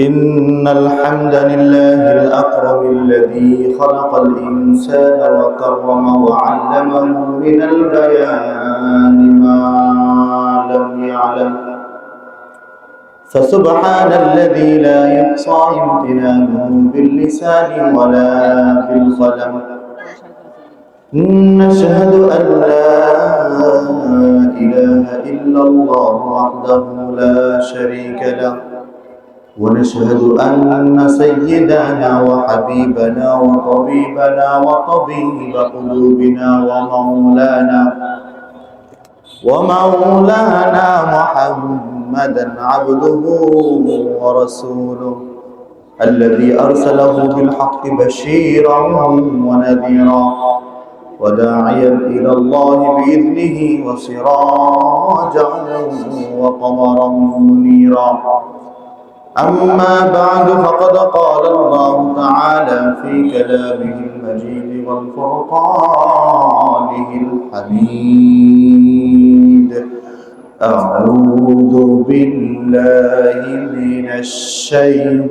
إن الحمد لله الأكرم الذي خلق الإنسان وكرم وعلمه من البيان ما لم يعلم فسبحان الذي لا يحصى امتنانه باللسان ولا بالقلم نشهد أن لا إله إلا الله وحده لا شريك له ونشهد أن سيدنا وحبيبنا وطبيبنا وطبيب قلوبنا ومولانا محمدا عبده ورسوله الذي أرسله بالحق بشيرا ونذيرا وداعيا إلى الله بإذنه وسراجا وقمرا منيرا أما بعد فقد قال الله تعالى في كلامه المجيد والفرقانه الحميد أعوذ بالله من الشيطان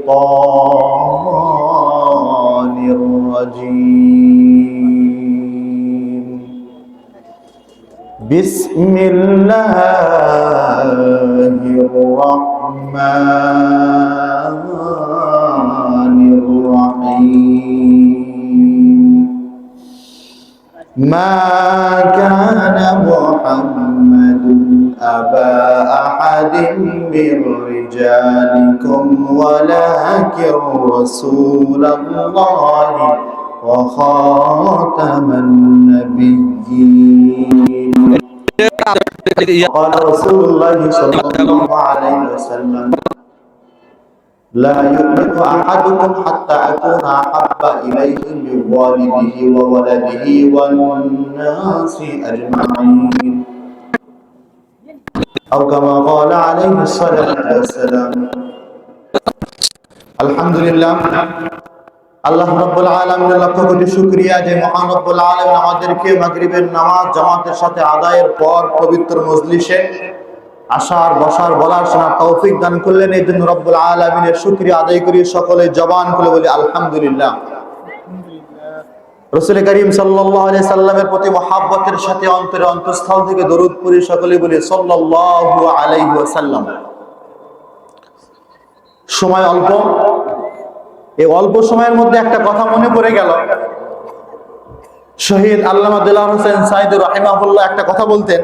الرجيم بسم الله الرحمن الرحيم ما كان محمد أبا أحد من رجالكم ولكن رسول الله وخاتم النبيين قال رسول الله صلى الله عليه وسلم لا يؤمن أحدكم حتى أكون أحب إليه من والده وولده والناس أجمعين أو كما قال عليه الصلاة والسلام الحمد لله আল্লাহ রাব্বুল আলামিনের লক্ষ কোটি শুকরিয়া যে মহান রব্বুল আলামিন আমাদেরকে মাগরিবের নামাজ জামাতের সাথে আদায়ের পর পবিত্র মজলিসে আসার বসার বলার শোনার তৌফিক দান করলেন। এই জন্য রব্বুল আলামিনের শুকরিয়া আদায় করি, সকলে জবান খুলে বলি আলহামদুলিল্লাহ। রাসূল করিম সাল্লাল্লাহু আলাইহি সাল্লামের প্রতি মহব্বতের সাথে অন্তরে অন্তঃস্থল থেকে দরুদ পড়ি, সকলে বলি সাল্লাল্লাহু আলাইহি ওয়াসাল্লাম। সময় অল্প, এই অল্প সময়ের মধ্যে একটা কথা মনে পড়ে গেল। শহীদ আল্লামা দেলাওয়ার হোসেন সাইদি রাহিমাহুল্লাহ একটা কথা বলতেন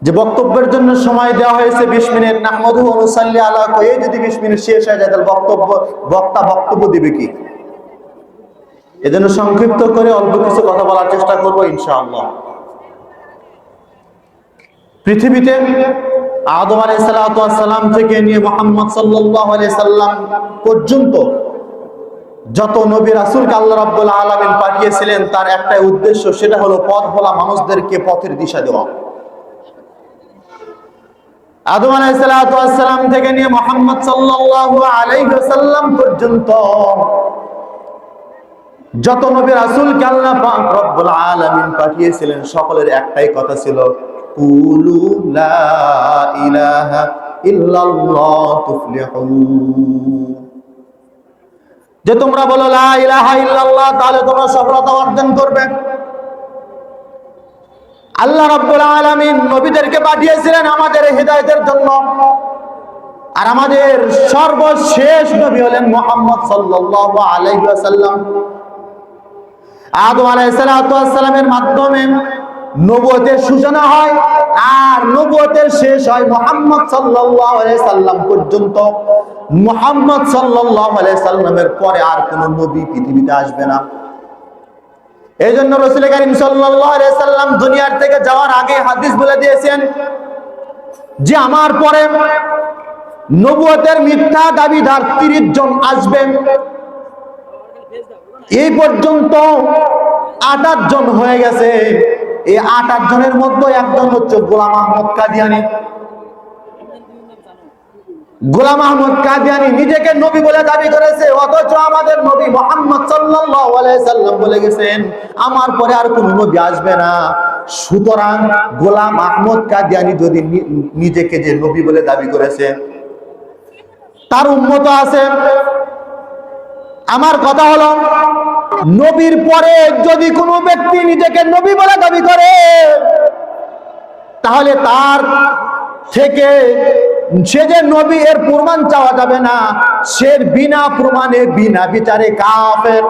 যে বক্তব্যের জন্য সময় দেওয়া হয়েছে 20 মিনিট, নাহমাদুহু ওয়া নুসাল্লি আলা কয়ে যদি 20 মিনিট শেষ হয়ে যায় তাহলে বক্তব্য দিবে কি? এজন্য সংক্ষিপ্ত করে অল্প কিছু কথা বলার চেষ্টা করব ইনশাআল্লাহ। পৃথিবীতে আদম আলাইহিস সালাম থেকে নিয়ে মুহাম্মদ সাল্লাল্লাহু আলাইহি সাল্লাম পর্যন্ত যত নবী রাসূলকে আল্লাহ রাব্বুল আলামিন পাঠিয়েছিলেন তার একটাই উদ্দেশ্য, সেটা হলো পথ ভোলা মানুষদেরকে পথের দিশা দেওয়া। আদম আলাইহিস সালাম থেকে নিয়ে মুহাম্মদ সাল্লাল্লাহু আলাইহি ওয়াসাল্লাম পর্যন্ত যত নবী রাসূলকে আল্লাহ পাক রব্বুল আলামিন পাঠিয়েছিলেন সকলের একটাই কথা ছিল, কুলু লা ইলাহা ইল্লাল্লাহ তুফলিহু, যে তোমরা বলো লা ইলাহা ইল্লাল্লাহ তাহলে তোমরা সফলতা অর্জন করবে। আল্লাহ রাব্বুল আলামিন নবীদেরকে পাঠিয়েছিলেন আমাদের হিদায়াতের জন্য, আর আমাদের সর্বশেষ নবী হলেন মুহাম্মদ সাল্লাল্লাহু আলাইহি ওয়াসাল্লাম। আদম আলাইহিস সালামের মাধ্যমে নবুয়তের সূচনা হয় আর নবুয়তের শেষ হয় মুহাম্মদ সাল্লাল্লাহু আলাইহি সাল্লাম পর্যন্ত। মুহাম্মদ সাল্লাল্লাহু আলাইহি সাল্লামের পরে আর কোন নবী পৃথিবীতে আসবে না। এইজন্য রাসূল করিম সাল্লাল্লাহু আলাইহি সাল্লাম দুনিয়ার থেকে যাওয়ার আগে হাদিস বলে দিয়েছেন যে আমার পরে নবুয়তের মিথ্যা দাবিদার 30 জন আসবেন। এই পর্যন্ত 28 জন হয়ে গেছে। এই 28 জনের মধ্যে একজন হচ্ছে গোলাম আহমদ কাদিয়ানী। গোলাম আহমদ কাদিয়ানী নিজেকে নবী বলে দাবি করেছে, অথচ আমাদের নবী মুহাম্মদ সাল্লাল্লাহু আলাইহি সাল্লাম বলে গেছেন আমার পরে আর কোনো নবী আসবে না। সুতরাং গোলাম আহমদ কাদিয়ানী যদি নিজেকে যে নবী বলে দাবি করেছে, তার উম্মত আছে। আমার কথা হলো, নবীর পরে যদি কোনো ব্যক্তি নিজেকে নবী বলে দাবি করে, তাহলে তার থেকে সে যে নবী এর প্রমাণ চাওয়া যাবে না, সে বিনা প্রমাণে বিনা বিচারে কাফের।